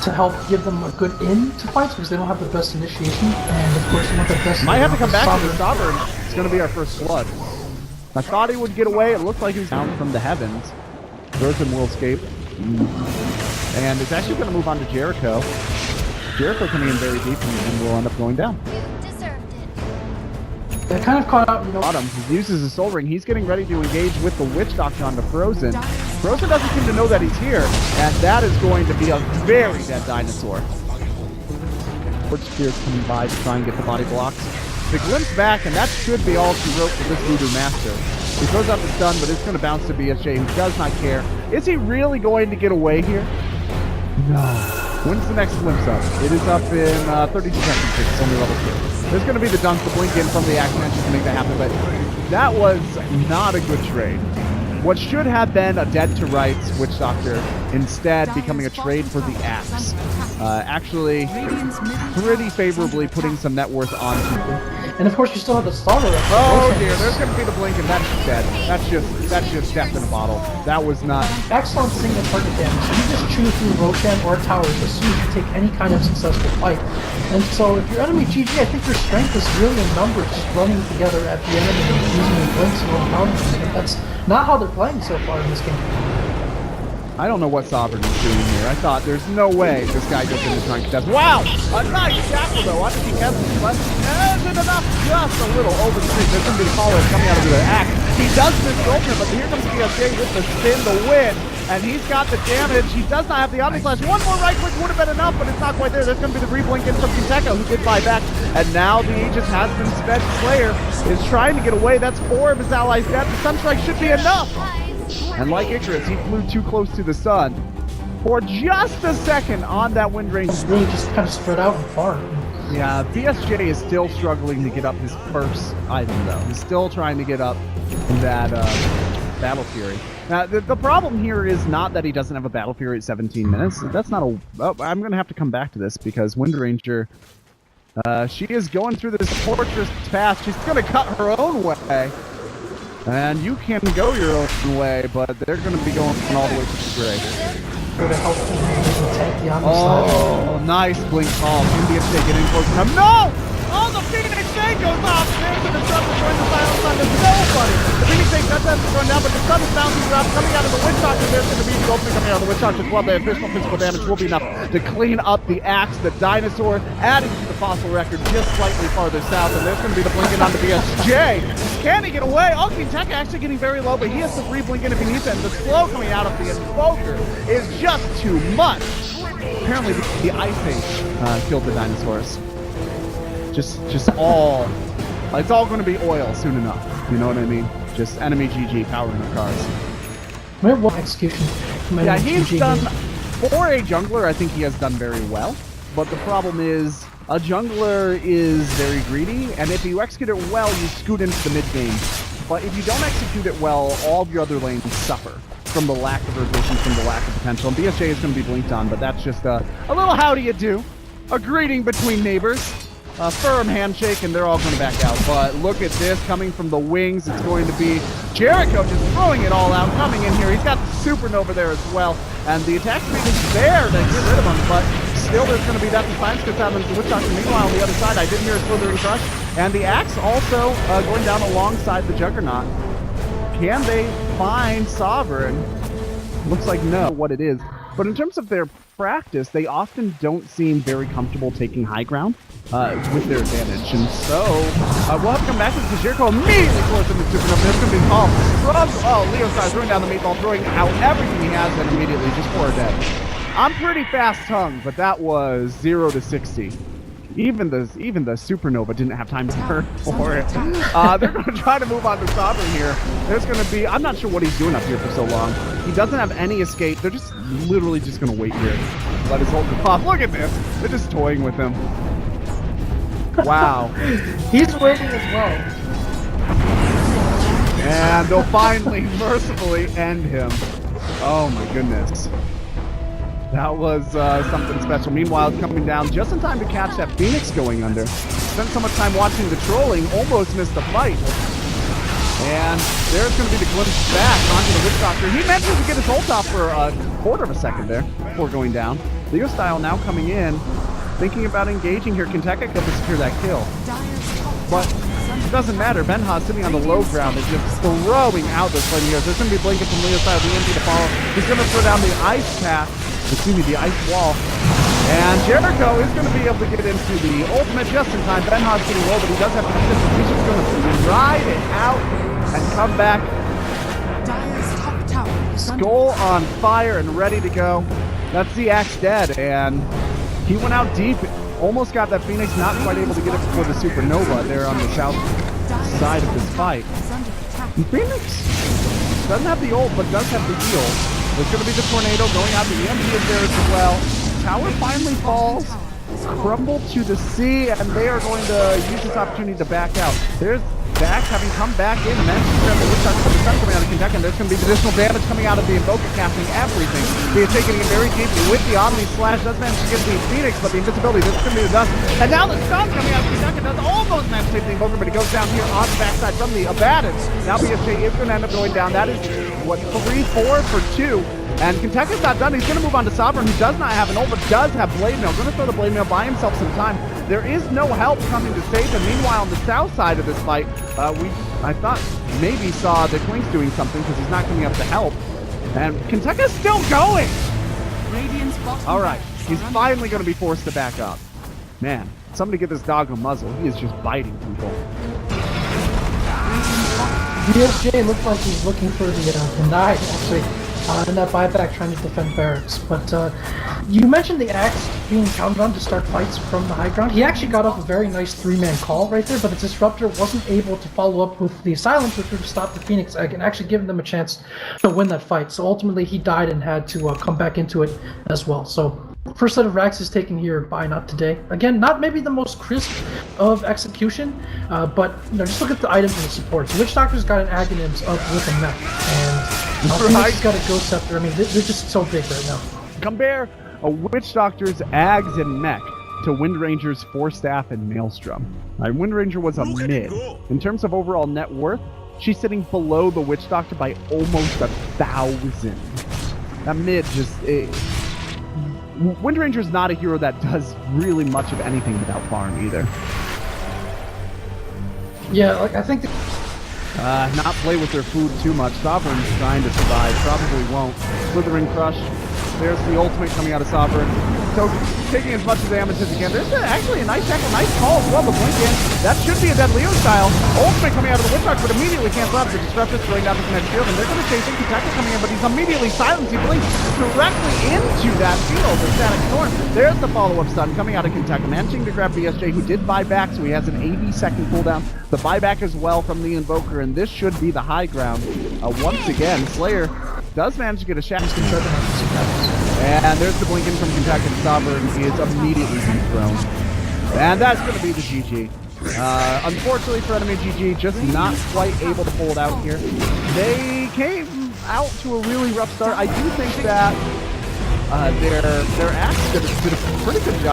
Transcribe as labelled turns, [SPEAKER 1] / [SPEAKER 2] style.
[SPEAKER 1] to help give them a good in to fights because they don't have the best initiation, and of course you want the best.
[SPEAKER 2] Might have to come back to the Sovereign. It's going to be our first flood. I thought he would get away. It looked like he was down from the heavens. Earthen will escape. And it's actually going to move on to Jericho. Jericho coming in very deep and will end up going down.
[SPEAKER 1] They're kind of caught out, you know.
[SPEAKER 2] Bottom. He uses his Soul Ring. He's getting ready to engage with the Witch Doctor onto Frozen. Frozen doesn't seem to know that he's here, and that is going to be a very dead dinosaur. Witch Spear's coming by to try and get the body blocks. The glimpse back, and that should be all she wrote for this Voodoo Master. He throws out the stun, but it's going to bounce to BSJ, who does not care. Is he really going to get away here? No. When's the next glimpse up? It is up in 32 seconds. It's only level 2. There's going to be the dunk, the blink in from the action engine to make that happen, but that was not a good trade. What should have been a dead to rights Witch Doctor instead becoming a trade for the axe. Actually, pretty favorably putting some net worth on people.
[SPEAKER 1] And of course you still have the Starladder.
[SPEAKER 2] Oh dear, there's going to be the blink, and that's dead. That's just death in a bottle. That was not...
[SPEAKER 1] Excellent single target damage. You just chew through Roshan or towers as soon as you take any kind of successful fight. And so if your enemy GG, I think your strength is really in numbers, just running together at the enemy and using the blinks and overpowering them. That's not how they're playing so far in this game.
[SPEAKER 2] I don't know what Sovereign is doing here. I thought there's no way this guy goes into trying to test. Wow! A nice shackle though. I think he has it, but isn't enough. Just a little over the street. There's going to be the follow coming out of the axe. He does miss the ultimate, but here comes BSJ with the spin, the win. And he's got the damage. He does not have the Omni Slash. One more right click would have been enough, but it's not quite there. There's going to be the reblink in from Kinteka, who did buy back. And now the Aegis has been sped. Slayer is trying to get away. That's 4 of his allies dead. The Sunstrike should be enough. And like Icarus, he flew too close to the sun for just a second on that wind range.
[SPEAKER 1] It's really just kind of spread out and far.
[SPEAKER 2] Yeah, BSJ is still struggling to get up his first item, though. He's still trying to get up that Battle Fury. Now, the problem here is not that he doesn't have a Battle Fury at 17 minutes. That's not a... Oh, I'm going to have to come back to this because Wind Ranger, she is going through this torturous path. She's going to cut her own way. And you can go your own way, but they're going to be going all the way to the grave. Oh, nice blink call. BSJ getting close enough. No! Oh, the Phoenix Day goes off! There's an interrupt to join the silence on this. Nobody! The Phoenix Day does have to run down, but the sun is bouncing around, coming out of the Witch Doctor. There's going to be the opening coming out of the Witch Doctor as well. The additional physical damage will be enough to clean up the axe, the dinosaur, adding to the fossil record just slightly farther south. And there's going to be the blinking onto BSJ. Can he get away? Oh, Kinteka actually getting very low, but he has to re-blink in if he needs it. And the slow coming out of the Invoker is just too much. Apparently, the Ice Age killed the dinosaurs. Just all... It's all going to be oil soon enough. You know what I mean? Just enemy GG powering the cars.
[SPEAKER 1] We have one execution.
[SPEAKER 2] Yeah, he's done... For a jungler, I think he has done very well. But the problem is, a jungler is very greedy, and if you execute it well, you scoot into the mid-game. But if you don't execute it well, all of your other lanes suffer from the lack of rotation, from the lack of potential. And BSJ is going to be blinked on, but that's just a little how do you do. A greeting between neighbors. A firm handshake, and they're all going to back out. But look at this coming from the wings. It's going to be Jericho just throwing it all out, coming in here. He's got the Supernova there as well. And the attack speed is there to get rid of him, but still there's going to be that defiance gets out of the Witch Doctor. Meanwhile, on the other side, I didn't hear a slithering crush. And the axe also going down alongside the Juggernaut. Can they find Sovereign? Looks like no, what it is. But in terms of their practice, they often don't seem very comfortable taking high ground with their advantage. And so, we'll have to come back to this because Jericho immediately throws in the Supernova. There's going to be a call from, Leo Star throwing down the meatball, throwing out everything he has, and immediately just 4 dead. I'm pretty fast-tongued, but that was 0 to 60. Even the Supernova didn't have time to burn for it. They're going to try to move on to Sovereign here. There's going to be... I'm not sure what he's doing up here for so long. He doesn't have any escape. They're just literally just going to wait here. Let his ult go off. Look at this. They're just toying with him. Wow.
[SPEAKER 1] He's waiting as well.
[SPEAKER 2] And they'll finally mercifully end him. Oh my goodness. That was something special. Meanwhile, coming down just in time to catch that Phoenix going under. Spent so much time watching the trolling, almost missed the fight. And there's going to be the glimpse back onto the Witch Doctor. He managed to get his ult off for a quarter of a second there before going down. Leo Style now coming in, thinking about engaging here. Kentucky could secure that kill. But it doesn't matter. Benha sitting on the low ground is just throwing out those fighting heroes. There's going to be a blanket from Leo Style, the MP to follow. He's going to throw down the ice path, the ice wall. And Jericho is going to be able to get into the ultimate just in time. Benha's getting low, but he does have to keep this. He's just going to ride it out and come back. Skull on fire and ready to go. That's the Axe dead, and he went out deep. Almost got that Phoenix, not quite able to get it before the Supernova there on the south side of this fight. And Phoenix doesn't have the ult, but does have the heal. There's going to be the Tornado going out. The EMP is there as well. Tower finally falls, crumbled to the sea, and they are going to use this opportunity to back out. There's Back, having come back in, mentioned the Witchhawk from the sun coming out of Kentucky, and there's going to be additional damage coming out of the Invoker casting everything. He is taking it very deeply with the Omni Slash, does manage to get the Phoenix, but the invisibility, this is going to be the dust. And now the stun coming out of Kentucky does almost manage to take the Invoker, but he goes down here on the backside from the Abaddon. Now BSJ is going to end up going down. That is, what, 3-4 for 2. And Kentucky's not done. He's going to move on to Sovereign, who does not have an ult, but does have Blade Mail. Going to throw the Blade Mail, buy himself some time. There is no help coming to save him. Meanwhile, on the south side of this fight, I thought maybe saw the Queen's doing something because he's not coming up to help. And Kentucky's still going! All right, he's finally going to be forced to back up. Man, somebody get this dog a muzzle. He is just biting people.
[SPEAKER 1] DSJ looked like he's looking for the knife, actually. In that buyback trying to defend barracks. But you mentioned the Axe being counted on to start fights from the high ground. He actually got off a very nice 3-man call right there, but the Disruptor wasn't able to follow up with the Silence, which would have stopped the Phoenix Egg and actually given them a chance to win that fight. So ultimately he died and had to come back into it as well. So first set of racks is taken here by Not Today. Again, not maybe the most crisp of execution, but just look at the items and the supports. Witch Doctor's got an Aghanims up with a mech, and Phoenix got a Ghost Scepter. I mean, they're just so big right now.
[SPEAKER 2] Compare a Witch Doctor's Ags and mech to Wind Ranger's Force Staff and Maelstrom. Wind Ranger was a mid. In terms of overall net worth, she's sitting below the Witch Doctor by almost 1,000. That mid just... Wind Ranger's not a hero that does really much of anything without farm either.
[SPEAKER 1] Yeah, like I think...
[SPEAKER 2] Not play with their food too much. Sovereign's trying to survive. Probably won't. Slithering Crush. There's the ultimate coming out of Sovereign. So taking as much damage as he can. There's actually a nice tackle, nice call as well. The blink in. That should be a dead Leo style. Ultimate coming out of the Witchhawk, but immediately cancel out the Disruptor, throwing down the connect shield, and they're going to chase in. Kentucky coming in, but he's immediately silenced. He blinks directly into that shield. The Static Storm. There's the follow-up stun coming out of Kentucky, managing to grab BSJ, who did buy back, so he has an 80-second cooldown. The buyback as well from the Invoker, and this should be the high ground. Once again, Slayer does manage to get a shot. And there's the blink in from Kentucky. Sovereign is immediately dethroned. And that's going to be the GG. Unfortunately for enemy GG, just not quite able to pull it out here. They came out to a really rough start. I do think that their Axe did a pretty good job.